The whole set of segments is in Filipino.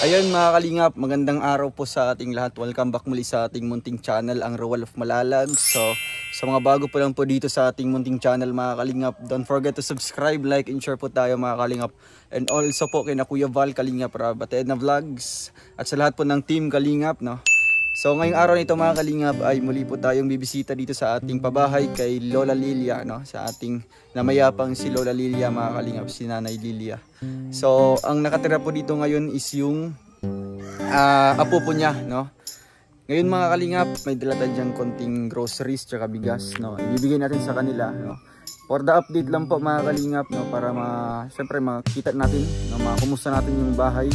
Ayun mga kalingap, magandang araw po sa ating lahat. Welcome back muli sa ating munting channel, ang Roel of Malalag. So, sa mga bago po lang po dito sa ating munting channel mga kalingap, don't forget to subscribe, like, and share po tayo mga kalingap. And also po kina Kuya Val Kalingap Rabated na Vlogs at sa lahat po ng team Kalingap, no? So ngayong araw nito mga kalingap ay muli po tayong bibisita dito sa ating pabahay kay Lola Lilia, no? Sa ating namayapang si Lola Lilia mga kalingap, si Nanay Lilia. So ang nakatira po dito ngayon is yung apo po niya, no? Ngayon mga kalingap, may dala tayong konting groceries tsaka bigas, no? Ibibigay natin sa kanila, no? For the update lang po mga kalingap, no? Para siyempre makita natin, no? Makumusta natin yung bahay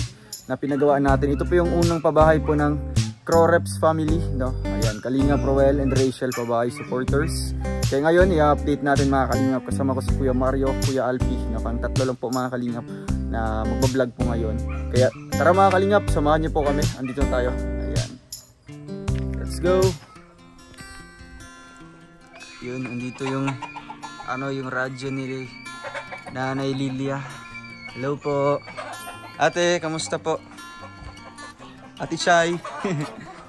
na pinagawa natin. Ito po yung unang pabahay po ng Croreps family, no? Ayan, Kalingap Roel and Rachel pabahay supporters. Kaya ngayon i-update natin mga kalingap, kasama ko si Kuya Mario, Kuya Alpi, no? Pang tatlo lang po mga kalingap na magbablog po ngayon. Kaya tara mga kalingap, samahan niyo po kami. Andito tayo. Ayan. Let's go. Yun, andito yung yung radyo ni Nanay Lilia. Hello po. Ate, kamusta po? Ate Chay,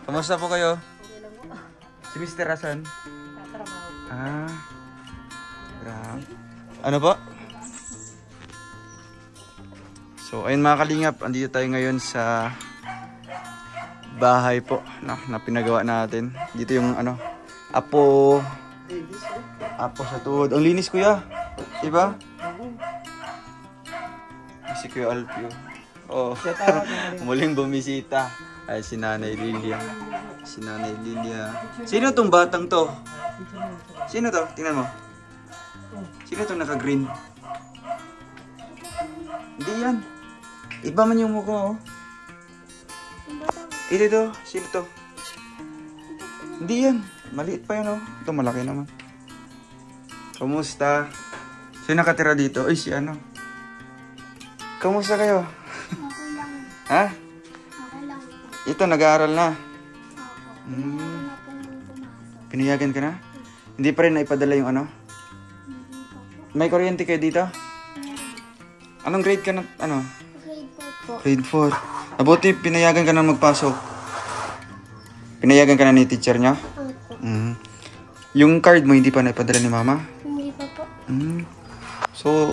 kamusta po kayo? Si Mr. Rasan? Grabe. Ano po? So, ayun mga kalingap, andito tayo ngayon sa bahay po, no, na pinagawa natin. Dito yung apo sa tuhod. Ang linis kuya, diba? Si Kuya Alpio. Oh, muling bumisita ay si Nanay Lilia. Si Nanay Lilia. Sino tong batang to? Sino to? Tingnan mo. Sino tong naka-green? Hindi yan. Iba man yung mukha, oh. Ito to. Sino to? Hindi yan. Maliit pa yan, oh. Ito malaki naman. Kamusta? Sino nakatira dito? Ay, si ano. Kamusta kayo? Okay lang. Ha? Okay lang po. Ito, nag-aaral na. Opo. Pumasok. Pinayagan ka na? Hindi pa rin naipadala yung ano? Hindi pa po. May kuryente kayo dito? Anong grade ka na? Ano? Grade 4 po. Grade 4. Mabuti, pinayagan ka na magpasok. Pinayagan ka na ni teacher niya? Opo. Yung card mo, hindi pa naipadala ni mama? Hindi pa po. So,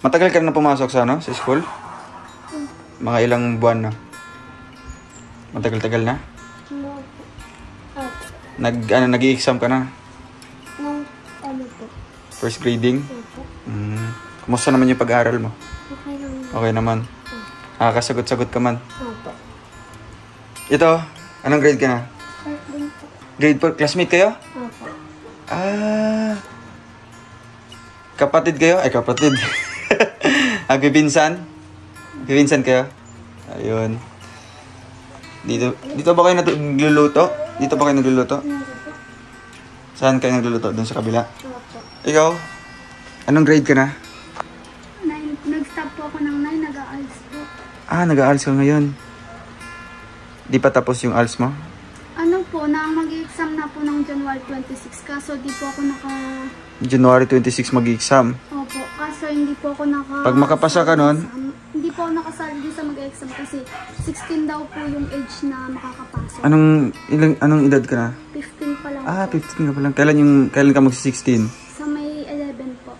matagal ka na pumasok sa sa school? Mga ilang buwan na? Matagal-tagal na? No po. Opo. Nag-i-exam ka na? Nung po. First grading? Opo. Kumusta naman yung pag-aaral mo? Okay lang. Okay naman. Nakakasagot-sagot ka man. Opo. Ito, anong grade ka na? Din po. Grade 4, classmate kayo? Opo. Kapatid kayo? Ay, kapatid. Bibinsan? Bibinsan kayo? Ayun. Dito ba kayo nagluluto? Dito ba kayo nagluluto? Hindi po. Saan kayo nagluluto? Doon sa kabila? Opo. Ikaw? Anong grade ka na? Nag-stop po ako ng 9. Nag-ALS po. Nag-ALS ka ngayon. Di pa tapos yung ALS mo? Ano po, mag-exam na po ng January 26. Kaso di po ako January 26 mag-exam. Opo, kaso hindi po ako Pag makapasa ka nun? Hindi po ako nakasali sa mag-exam kasi 16 daw po yung age na makakapasok. Anong edad ka na? 15 pa lang. 15 ka pa lang. Kailan ka mag-16? Sa May 11 po.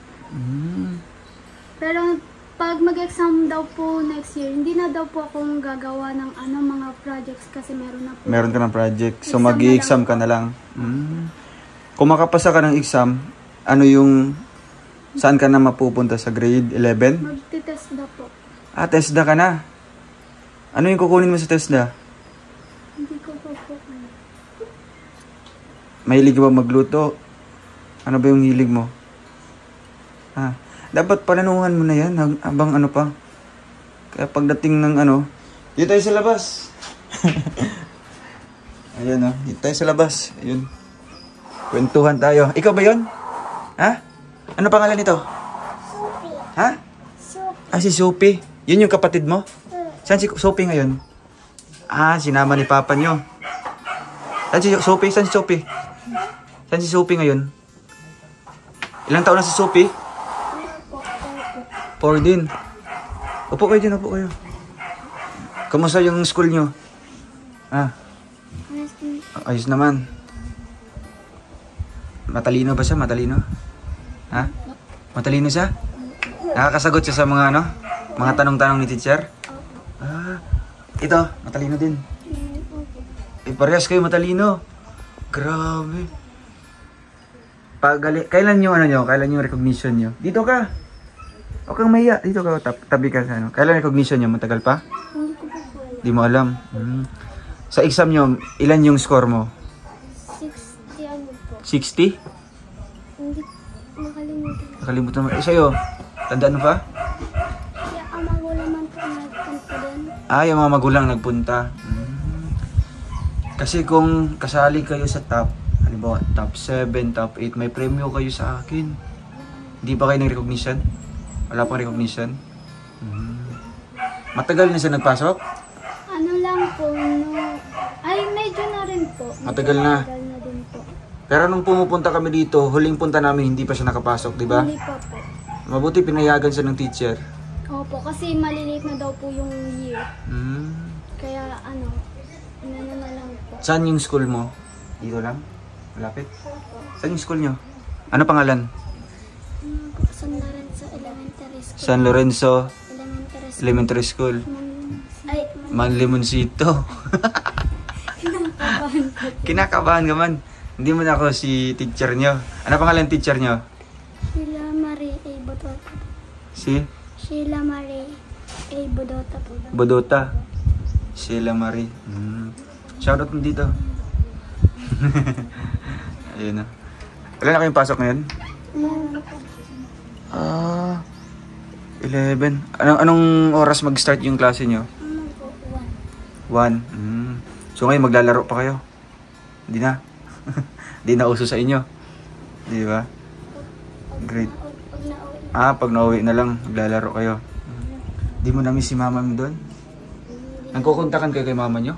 Pero pag mag-exam daw po next year, hindi na daw po akong gagawa ng mga projects kasi meron na po. Meron ka ng project. So Exam mag-i-exam na ka na lang. Kung makapasa ka ng exam, saan ka na mapupunta sa grade 11? Magti-test daw po. TESDA ka na. Ano yung kukunin mo sa TESDA? Hindi ko po po. Mahilig ka ba magluto? Ano ba yung hilig mo? Dapat palanuhan mo na yan habang pa. Kaya pagdating ng dito tayo sa labas. Ayan dito tayo sa labas. Ayun. Kwentuhan tayo. Ikaw ba yun? Ha? Ano pangalan nito? Sophie. Ha? Sophie. Si Sophie. Yun yung kapatid mo? Saan si Sophie ngayon? Sinama ni Papa nyo. Saan si Sophie? Saan si Sophie? Saan si Sophie ngayon? Ilang taon na si Sophie? 4 din. Upo kayo dyan, upo kayo. Kamusta yung school nyo? Ayos naman. Matalino ba siya? Matalino? Ha? Matalino siya? Nakakasagot siya sa mga ano? Mga tanong-tanong ni teacher? Ito, matalino din. Parehas kayo matalino. Grabe. Kailan yung ano nyo? Kailan yung recognition nyo? Dito ka. Huwag kang mahiya. Dito ka. Tabi ka sa ano. Kailan recognition nyo? Matagal pa? Hindi ko po alam. Di mo alam. Sa exam nyo, ilan yung score mo? 60 ano po. 60? Hindi nakalimutan. Nakalimutan mo. Sa'yo, tandaan mo pa? Kaya ang magulang man po nagpunta din. Yung mga magulang nagpunta. Kasi kung kasali kayo sa top, halimbawa top 7, top 8, may premyo kayo sa akin. Hindi ba kayo ng recognition? Wala pang recognition? Matagal na siya nagpasok? Ano lang po, ay medyo na rin po. Matagal na. Matagal na din po. Pero nung pumupunta kami dito, huling punta namin hindi pa siya nakapasok, di ba? Hindi pa po. Mabuti pinayagan siya ng teacher. Opo, kasi maliliit na daw po yung year. Kaya ano na lang po. Saan yung school mo? Dito lang? Malapit? Saan yung school nyo? Ano pangalan? San Lorenzo Elementary School. San Lorenzo Elementary School. Elementary School. Ay, Manlimoncito. kinakabahan po. Kinakabahan ka man. Hindi mo na ako si teacher nyo. Ano pangalan teacher nyo? Sheila Marie A. Bodota. Si? Sheila Marie A. Bodota po. Bodota. Sheila Marie. Shoutout mo dito. Ayun na. Wala na kayong pasok ngayon? 11. Anong oras mag-start yung klase nyo? 1. So ngayon maglalaro pa kayo? Hindi na? Hindi na uso sa inyo? Di ba? Great. Pag nauwi na lang, maglalaro kayo. Di mo na-miss si mama mo doon? Nagkukontakan kayo kay mama nyo?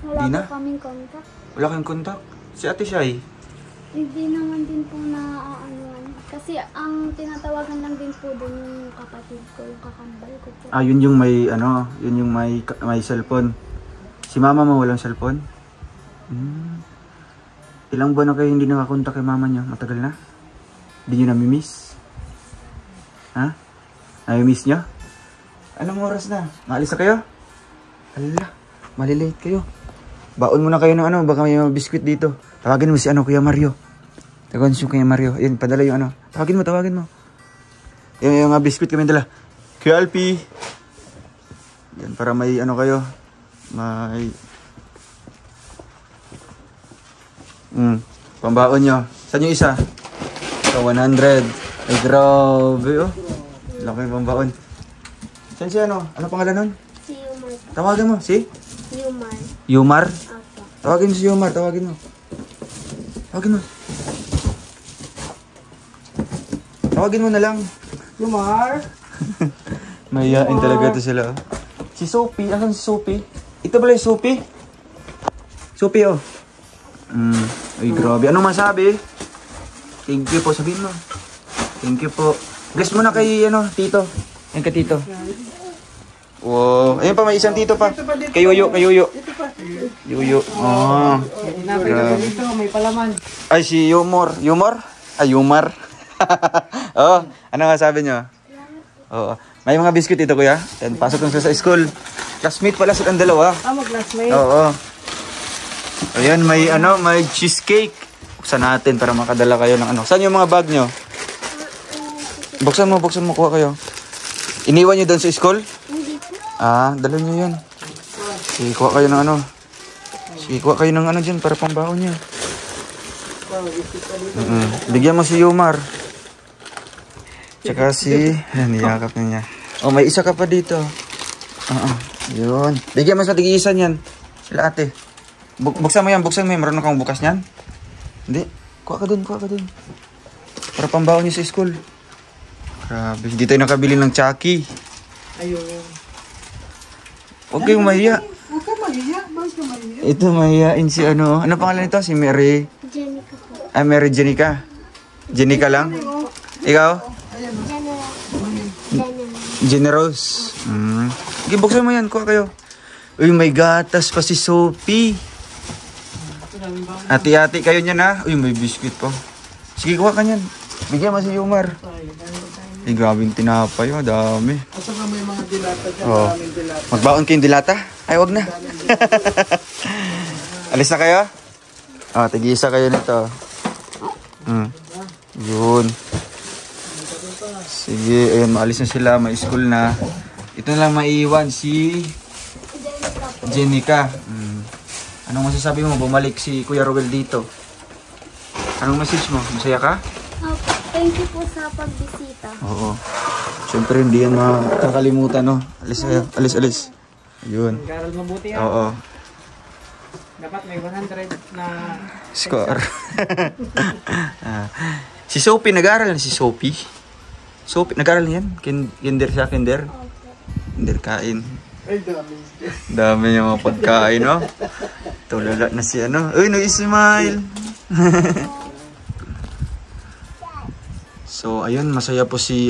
Wala Di na? po kaming contact. Wala kayong kontak? Si Ate Shai? Hindi naman din po na kasi ang tinatawagan lang din po doon yung kapatid ko, yung kakambal ko po. Yun yung may yun yung may cellphone. Si mama mo walang cellphone? Ilang buwan na kayo hindi nakakontak kay mama nyo? Matagal na? Hindi nyo nami-miss? Ha? Nami-miss nyo? Anong oras na? Maalis na kayo? Hala, malilate kayo. Baon muna kayo ng baka may mga biskwit dito. Tawagin mo si Kuya Mario. Tawagin si Kuya Mario. Ayun, padala yung Tawagin mo. Yung mga biskwit kami dala. Kuya Alpi. Yan, para may kayo. May... pambaon nyo. Saan yung isa? So, 100. Ay, grabe, oh. Laki yung pambaon. Saan si Ano pangalan nun? Si Yumar. Tawagin mo, si? Yumar. Yumar? Apo. Tawagin mo si Yumar, tawagin mo. Tawagin mo na lang. Yumar? Mahihain talaga ito sila. Si Sophie, asan si Sophie? Ito pala yung Sophie. Sophie, oh. Ay, grabe. Anong masabi? Thank you po, sabihin mo. Thank you po. Bless mo na kay, tito. Yan ka, tito. Wow. Ayun pa, may isang tito pa. Kay Yuyo. Yuyo. Grabe. Dito, may palaman. Ay, si Yumar. Yumar? Ay, Yumar. Ano nga sabi nyo? Oo. May mga biscuit dito, kuya. Yan, pasok lang sila sa school. Classmate pala silang dalawa. Mag-classmate. Oo. Ayan, may cheesecake. Buksan natin para makadala kayo ng Saan yung mga bag nyo? Buksan mo, kuha kayo. Iniwan nyo doon sa school? Hindi po. Dala nyo yan. Sige, kuha kayo ng Sige, kuha kayo ng dyan para pambaon nyo. Bigyan mo si Yumar. Tsaka niyakap niya. Oh, may isa ka pa dito. Yun. Bigyan mo sa tig-iisan yan. Sila ate. Buksan mo yan. Marunong kang bukas niyan? Hindi. Kuha ka dun. Para pambaon niyo sa school. Grabe. Hindi tayo nakabili ng Chucky. Ayun. Huwag kayong mahiya. Huwag ka mahiya. Bakit ka mahiya? Ito mahiyain si Ano pangalan nito? Si Mary. Jenica po. Mary Jenica. Jenica lang? Ikaw? Generous. Sige, buksan mo yan. Kuha kayo. Uy, may gatas pa si Sophie. Hati-hati kayo niyan ha. Uy, may biscuit pa. Sige, kuha ka niyan. Bigyan mo si Yumar. Ay, grabing tinapay. Dami. At saka may mga dilata dyan. Oh. Maraming dilata. Magbaon kayong dilata? Ay, wag na. Alis na kayo? Tigisa kayo nito. Yun. Sige, ayun, maalis na sila. May school na. Ito na lang maiiwan si Jenica. Anong masasabi mo? Bumalik si Kuya Rowel dito. Anong message mo? Masaya ka? Opo. Thank you po sa pagbisita. Oo. Siyempre, hindi yan makakalimutan, no? Alis. Ayun. Mag-aral mabuti yan. Oo. Dapat may 100 na... Score. Si Sophie, nag-aaral na si Sophie. Sophie, nag-aaral na yan? Kinder siya, kinder? Opo. Kinder kain. Ay, dami. Dami niya mga pagkain, no? Tulala na si ano. Uy, nag-smile. So, ayun, masaya po si,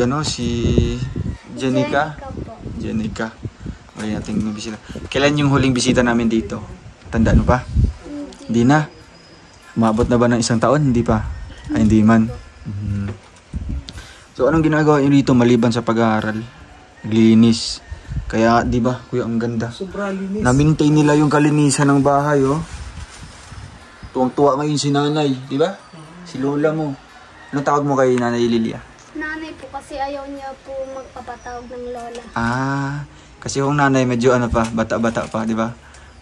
Jenica. Po. Jenica. Wala nating bisita. Kailan yung huling bisita namin dito? Tandaan mo pa? Hindi na. Umabot na ba ng 1 taon? Hindi pa. Ay, hindi man. So, anong ginagawa nyo dito maliban sa pag-aaral? Naglilinis. Kaya, di ba, kuya, ang ganda. Sobra linis. Na-maintain nila yung kalinisan ng bahay, oh. Tuwang-tuwa ngayon si nanay, di ba? Si lola mo. Anong tawag mo kay Nanay Lilia? Nanay po kasi ayaw niya po magpapatawag ng lola. Kasi kung nanay medyo bata-bata pa, di ba?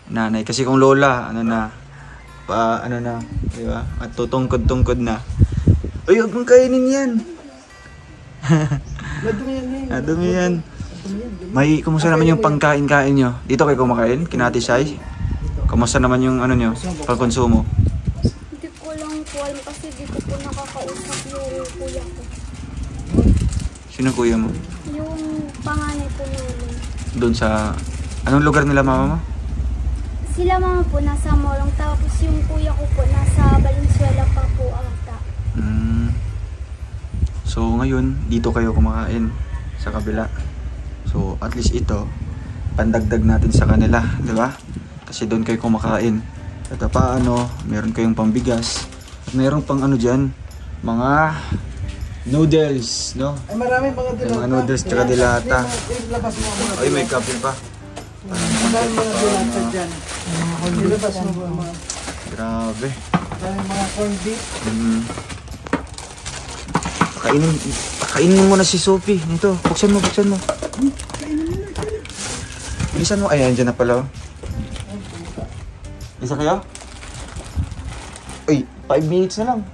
Nanay. Kasi kung lola, di ba? At tutungkod-tungkod na. Uy, huwag mong kainin yan. Madumi yan eh. Dumi yan. May, kumusta naman yung pangkain-kain nyo? Dito kayo kumakain? Kinati Sai? Kumusta naman yung nyo? Pagkonsumo? Hindi ko lang po alam kasi di ko po nakakausap yung kuya ko. Sino kuya mo? Yung panganay po namin. Doon sa... Anong lugar nila mama mo? Sila mama po nasa Morong, tapos yung kuya ko po nasa Valenzuela pa po ata. So ngayon, dito kayo kumakain sa kabila. So at least ito, pandagdag natin sa kanila, di ba? Kasi doon kayo kumakain. At paano, meron kayong pambigas. At meron pang dyan, mga noodles, no? Ay, maraming mga dilata. Mga noodles tsaka dilata. Ilabas mo ang mga Ay, may kape pa. maraming mga dilata dyan. Ilabas mo ba mga... Grabe. Maraming mga corned beef. Kainin mo muna si Sophie. Nito, buksan mo. Bilisan mo. Ay, andyan na pala. Isa kayo? Uy, 5 minutes na lang.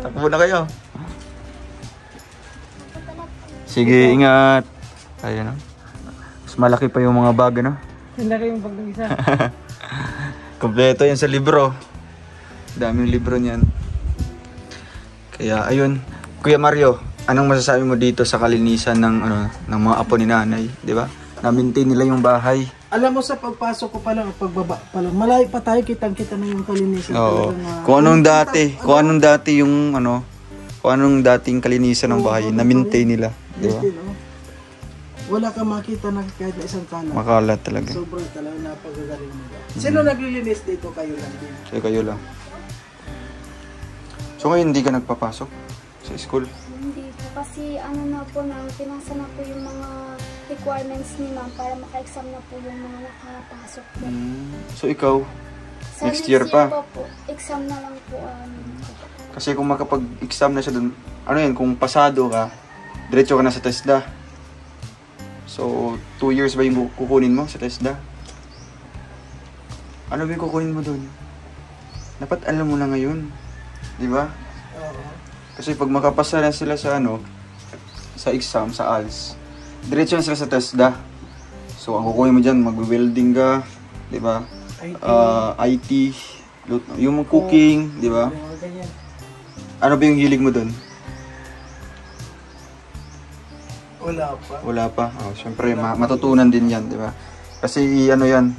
Takbo na kayo. Sige, ingat. Ayan, no? Mas malaki pa yung mga bag, no? Hindi kayong bag ng isa. Kompleto yan sa libro. Daming libro niyan. Kaya, ayun. Kuya Mario, anong masasabi mo dito sa kalinisan ng mga apo ni nanay? Di ba? Na-maintain nila yung bahay. Alam mo sa pagpasok ko pa lang, pagbaba pa lang, malayo pa tayo, kitang-kita na yung kalinisan. Oo. Talagang, Kung anong dating kalinisan ng bahay, na-maintain nila. Di ba? Wala kang makita na kahit na isang kalat. Makalat talaga. Sobrang talaga napagagaling nila. Sino naglilinis dito? Kayo lang din. So, kayo lang. So, ngayon hindi ka nagpapasok sa school? Hindi po kasi pinasa na po yung mga requirements ni ma'am para maka-exam na po yung mga nakapasok po. So, ikaw? Sa Next year pa? po, exam na lang po. Kasi kung makapag-exam na siya dun, kung pasado ka, diretso ka na sa TESDA. So, 2 years ba yung kukunin mo sa TESDA? Ano ba yung kukunin mo dun? Dapat alam mo na ngayon. Di ba? Kasi pag makapasa na sila sa sa exam, sa ALS, diretso na sila sa TESDA. So, ang kukunin mo dyan, mag-welding ka, di ba? IT, yung cooking, di ba? Ano ba yung hilig mo dun? Wala pa. Wala pa. Siyempre, matutunan din yan, di ba? Kasi yan,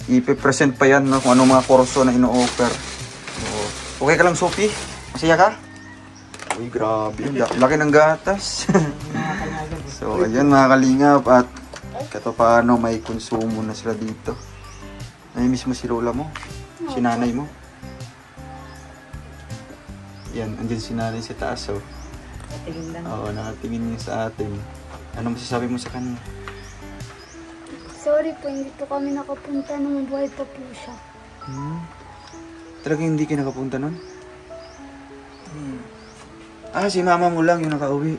ipipresent pa yan, no? Kung anong mga kurso na ino-offer. So, okay ka lang, Sophie? Masaya ka? Uy, grabe. Laki ng gatas. So, ayan mga kalingap. At Kahit paano may konsumo na sila dito. Namimiss mo si lola mo? Si nanay mo? Yan, andyan si nanay sa taas, oh. Tingin lang. Oo, nakatingin niya sa atin. Ano masasabi mo sa kanya? Sorry po, hindi po kami nakapunta nung buhay pa po siya. Talagang hindi kayo nakapunta nun? Ah, si mama mo lang yung nakauwi.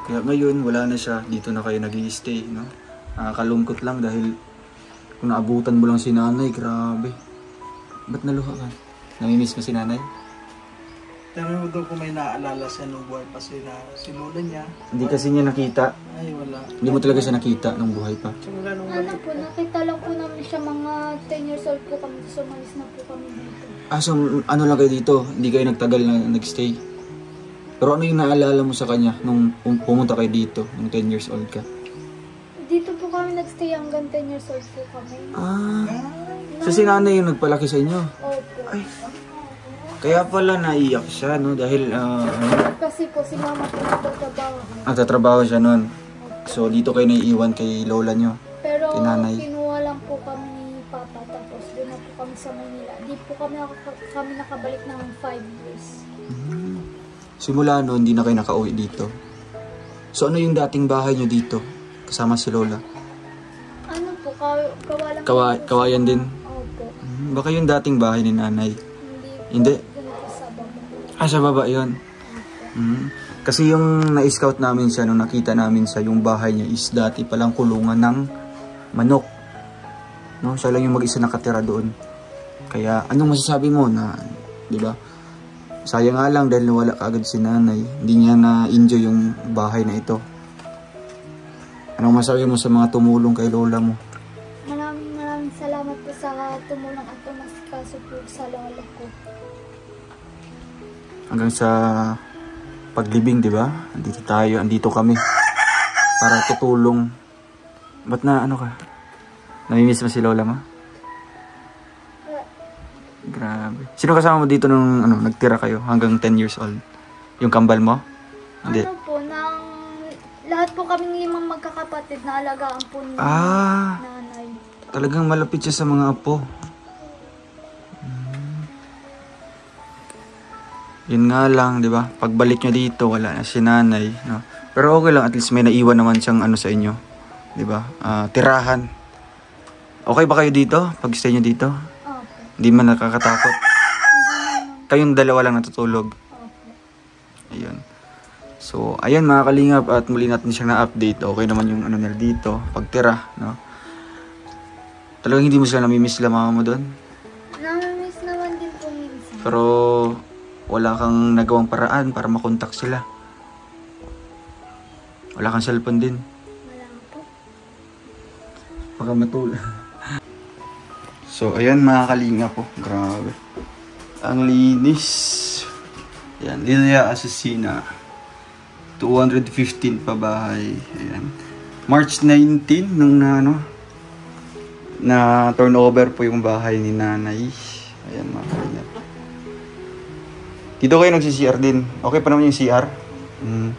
Kaya ngayon, wala na siya. Dito na kayo nag-i-stay, no? Nakakalungkot lang dahil kung naabutan mo lang si nanay, grabe. Ba't naluha ka? Namimiss mo si nanay? Tanong mo daw kung may naaalala siya nung buhay pa si lola niya. Hindi kasi niya nakita. Ay, wala. Hindi mo talaga siya nakita nung buhay pa. Simula nung Ano po, nakita lang po namin siya mga 10 years old po kami. So, umalis na po kami dito. Ah, so ano lang kayo dito? Hindi kayo nagtagal na nagstay? Pero ano yung naalala mo sa kanya nung pumunta kayo dito, nung 10 years old ka? Dito po kami nagstay hanggang 10 years old po kami. Ah, so si nanay yung nagpalaki sa inyo? Opo. Ay, kaya pala naiyak siya, no? Dahil, Kasi po si mama po nagtatrabaho. nagtatrabaho siya nun. So, dito kayo naiiwan kay lola nyo. Pero Kay nanay. kinuha lang po kami ni Papa tapos doon na po kami sa Manila. Di po kami nakabalik ng 5 years. Simula noon, hindi na kayo nakauwi dito. So, ano yung dating bahay nyo dito? Kasama si lola? Ano po, kawalan Kawayan din? Opo. Baka yung dating bahay ni nanay. Hindi? Doon po sa baba. Ah, sa baba yun. Kasi yung na-scout namin siya, nung nakita namin sa yung bahay niya is dati palang kulungan ng manok. No? Siya lang yung mag-isa nakatira doon. Kaya anong masasabi mo na, di ba? Sayang nga lang dahil nawala kaagad si nanay. Hindi niya na-enjoy yung bahay na ito. Anong masasabi mo sa mga tumulong kay lola mo? Maraming salamat po sa tumulong at tumasikaso po sa lola ko. Hanggang sa paglibing, di ba? Andito tayo, andito kami. Para tutulong. Ba't na ano ka? Namimiss mo si lola mo? Grabe. Sino kasama mo dito nung nagtira kayo hanggang 10 years old? Yung kambal mo? Hindi. Ano po, lahat po kaming 5 magkakapatid na alagaan po ni Ah, nanay. talagang malapit siya sa mga apo. Yun nga lang, di ba? Pagbalik nyo dito, wala na si nanay. No? Pero okay lang, at least may naiwan naman siyang sa inyo. Di ba? Tirahan. Okay ba kayo dito? Pag-stay nyo dito? Opo. Hindi man nakakatakot? Kayong dalawa lang natutulog? Opo. Ayun. So, ayan mga kalingap, at muli natin siyang na-update. Okay naman yung nila dito, pagtira, no? Talagang hindi mo sila namimiss sila mama mo doon? Namimiss naman din po minsan. Pero wala kang nagawang paraan para makontak sila. Wala kang cellphone din. Wala po. Baka matulog. So, ayan mga kalingap po. Grabe. Ang linis. Ayan, Lilia Asesina. 215 pa bahay. Ayan. March 19 nung na turnover po yung bahay ni nanay. Ayan mga kalingap. Dito kayo nagsi-CR din. Okay pa naman yung CR? Ayan.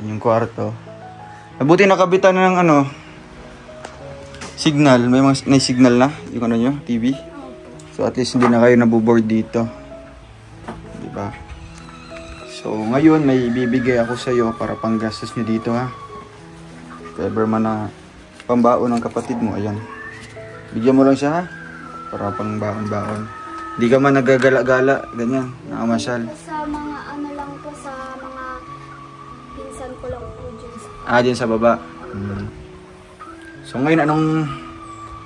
Yung kwarto. Mabuti nakabitan na ng signal. May signal na yung nyo, TV. So at least hindi na kayo nabuboard dito. Diba? So ngayon may bibigay ako sa iyo para panggastos nyo dito ha. If ever man na pambaon ng kapatid mo, ayan. Bigyan mo lang siya ha. Para pangbaon-baon. Hindi ka man nagagala-gala, ganyan, nakamasyal. Sa mga lang po, sa mga pinsan ko lang po dyan. Dyan sa baba. So ngayon, anong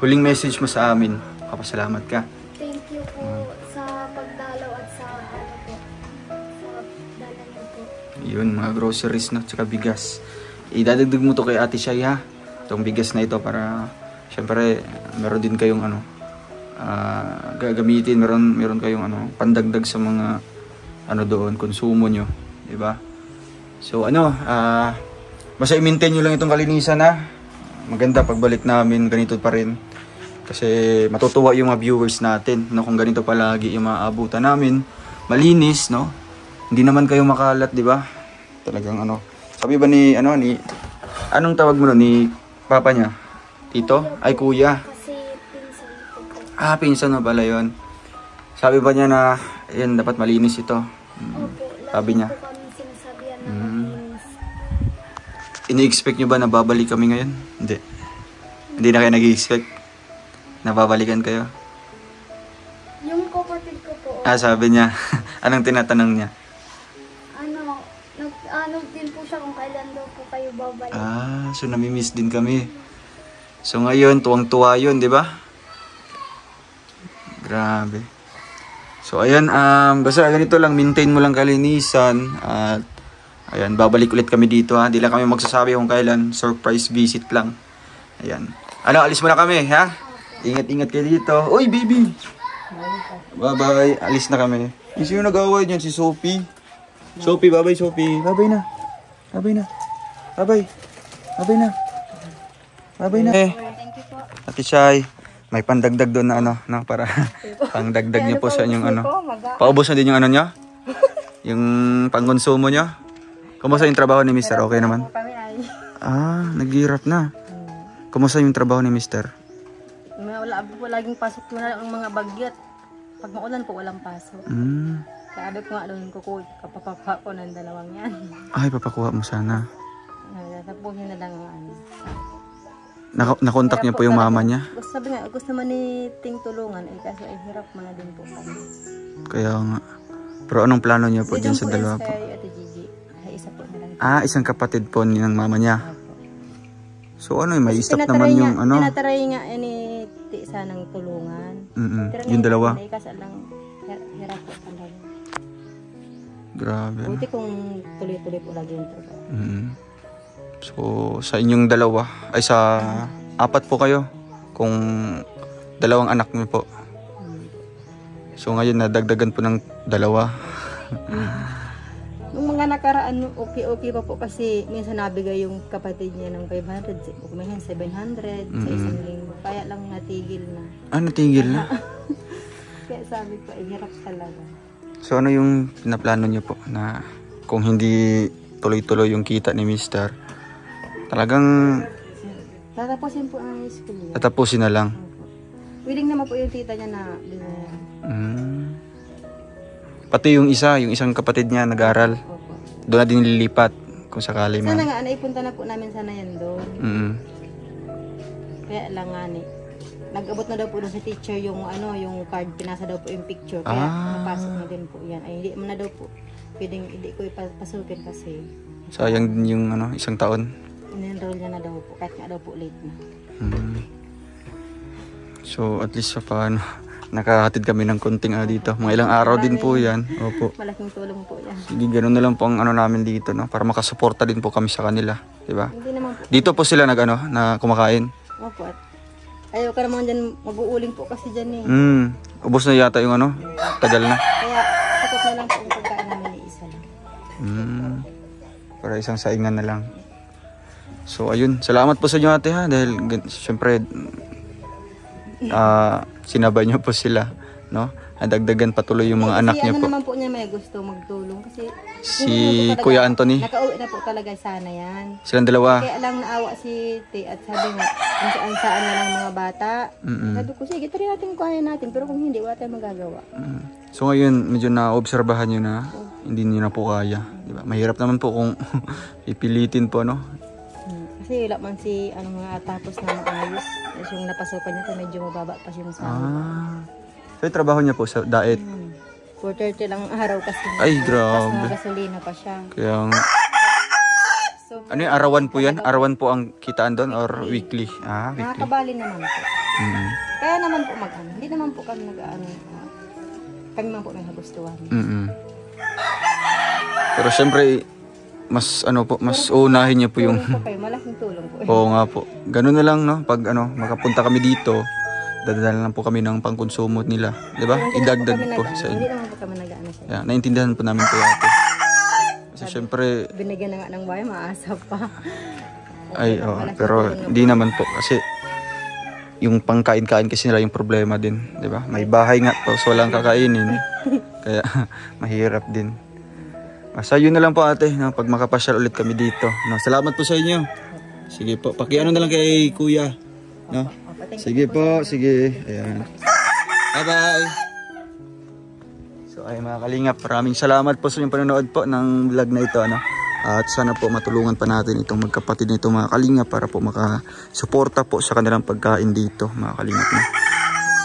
huling message mo sa amin? Kapasalamat ka. Thank you po sa pagdalaw at sa dala niyo po. Yun, mga groceries na, tsaka bigas. Idadagdag mo to kay Ate Shai ha. Itong bigas na ito para, syempre, meron din kayong gagamitin. Meron kayong pandagdag sa mga doon, konsumo nyo. Diba? So basta i-maintain nyo lang itong kalinisan ha. Maganda pagbalik namin, ganito pa rin. Kasi matutuwa yung mga viewers natin, no, kung ganito palagi yung maabutan namin. Malinis, no? Hindi naman kayo makalat, di ba? Talagang ano. Sabi ba ni anong tawag mo no, ni papa niya? Tito? Ay, kuya. Kasi pinsan ko po. Ah, pinsan mo pala yun. Sabi ba niya na, yan, dapat malinis ito. Opo, Sabi lagi niya. po kami sinasabihan na maglinis. Ini-expect nyo ba na babalik kami ngayon? Hindi. Hindi na kayo nag-i-expect na babalikan kayo? Yung kapatid ko po, Ah, sabi niya. Anong tinatanong niya? ano din po siya kung kailan daw po kayo babalik. Ah, so namimiss din kami. So ngayon, tuwang-tuwa yun, di ba? Grabe. So ayan, basta ganito lang, maintain mo lang kalinisan. At ayan, babalik ulit kami dito ha. Di lang kami magsasabi kung kailan. Surprise visit lang. Ayan. Ano, alis muna kami ha? Ingat-ingat kayo dito. Uy, baby! Bye-bye. Alis na kami. Sino nag-away dyan? Si Sophie. Sophie, bye-bye Sophie. Bye-bye na. Bye-bye na. Bye-bye. Bye-bye na. Bye-bye na. Thank you po. Ate Shai, may pandagdag doon na ano, no, para pangdagdag niyo po sa inyong ano. Paubos na din yung ano niyo? Yung pangkonsumo niyo? Kumusta yung trabaho ni Mr.? Okay naman? Ah, naghihirap na. Kumusta yung trabaho ni Mr.? Wala po laging pasok ko na ang mga bagyat. Pag maulan po walang pasok. Sabi ko nga doon kapapapa ko ng dalawang yan. Ay, papakuha mo sana. Tapuhin na lang ang ano. Nakontak niyo po yung mama niya? Sabi nga, gusto naman ni Ting tulungan. Kaso ay hirap man na din po kami. Kaya nga. Pero anong plano niyo po dyan sa dalawa po? Kay Ate Gigi. Ay isa po na lang. Ah, isang kapatid po ng mama niya. So ano, may stop naman yung ano? Tinataray nga ni Ti sanang tulungan. Yung dalawa. Kasi lang hirap po talaga. Grabe. Buti kung tuloy-tuloy po lagi yung trabaho. So, sa inyong dalawa, ay sa apat po kayo, kung dalawang anak niyo po. So, ngayon nadagdagan po ng dalawa. Nung mga nakaraan, okay pa po kasi minsan nabigay yung kapatid niya ng 500, minsan 700 sa isang linggo. Kaya lang natigil na. Ah, natigil na? Kaya sabi ko, ay hirap talaga. So, ano yung pinaplano niyo po na kung hindi tuloy-tuloy yung kita ni Mr., talagang Tatapusin po ang school niya. tatapusin na lang? Willing naman po yung tita niya na binayaran. Pati yung isang kapatid niya nag-aral. Opo. Doon na din lilipat kung sakali Sana man. nga, naipunta na po namin sana yan doon. Kaya lang nga nag-abot na daw po doon sa teacher yung yung card, pinasa daw po yung picture. Kaya napasok na din po yan. Ay, hindi man na daw po. Pwedeng hindi ko ipasukin kasi. Sayang din yung isang taon. In-enroll niya na daw po. Kahit nga daw po late na. So at least sa paano, nakahatid kami ng konting dito. Mga ilang araw din po yan. Opo. Malaking tulong po yan. Sige, ganoon na lang po ang namin dito, no? Para makasuporta din po kami sa kanila. Diba? Hindi naman po. Dito po sila na kumakain. Opo. At ayaw ka naman dyan, mag-uuling po kasi dyan eh. Ubos na yata yung tagal na. Kaya sakot na lang po ang pagkain namin ni isa lang. Para isang saingan na lang. So ayun, salamat po sa inyo ate ha. Dahil syempre sinabay niyo po sila, no? Dagdagan patuloy yung mga anak niyo po. Naman po niya may gusto magtulong kasi Si Kuya Anthony. nakauwi na po talaga sana yan. Silang dalawa. Kaya lang naawa si Te at sabi nga kung saan na lang mga bata. Sabi ko sige, try natin kaya natin pero kung hindi wala tayong magagawa. So ngayon medyo naobserbahan niyo na hindi niyo na po kaya, di ba? Mahirap naman po kung ipilitin po, no? Kasi wala man si mga tapos na maayos. Tapos yung napasukan niya medyo mababa pa yung sa So yung trabaho niya po sa diet. 4:30 lang araw kasi. Ay, grabe. Tapos gasolina pa siya. Kaya nga. So, Ano yung arawan po yan? Arawan po ang kitaan doon or weekly? Weekly. nakakabali naman po. Kaya naman po hindi naman po kami kami man po may nagustuhan. Pero syempre, mas mas unahin niyo po yung... Tulong po kayo, malaking tulong po. Oo nga po. Ganun na lang, no? Pag makapunta kami dito, dadala lang po kami ng pangkonsumo nila. Di ba? Idagdag po sa Hindi inyo. naman po kami nag-ano sa Yeah, naintindihan po namin po ate. Kasi syempre, binigyan na nga ng bahay, maasa pa. pero hindi naman po. Kasi yung pangkain-kain kasi nila yung problema din, di ba? May bahay nga po, so walang kakainin. Kaya mahirap din. So yun na lang po ate, no? Pag makapasyal ulit kami dito. No? Salamat po sa inyo. Sige po, pakiano na lang kay kuya. No? Sige po, sige. Ayan. Bye-bye. So ay mga kalingap, maraming salamat po sa inyong panonood po ng vlog na ito. Ano? At sana po matulungan pa natin itong magkapatid na ito mga kalingap para po makasuporta po sa kanilang pagkain dito mga kalingap. No?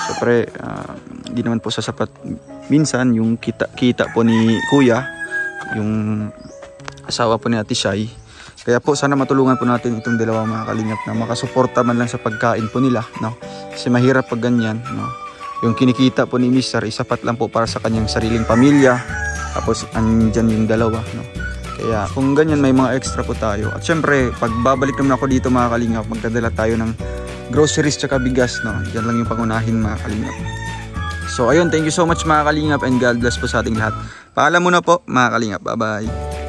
Siyempre, hindi naman po sasapat minsan yung kita po ni kuya, yung asawa po ni Ate Shai. Kaya po sana matulungan po natin itong dalawa mga kalingap na makasuporta man lang sa pagkain po nila. No? Kasi mahirap pag ganyan. No? Yung kinikita po ni Mr. isapat lang po para sa kanyang sariling pamilya. Tapos andyan yung dalawa. No? Kaya kung ganyan may mga extra po tayo. At syempre pag babalik naman ako dito mga kalingap, magdadala tayo ng groceries tsaka bigas. No? Yan lang yung pangunahin mga kalingap. So ayun, thank you so much mga kalingap and God bless po sa ating lahat. Paalam muna po mga kalingap. Bye bye.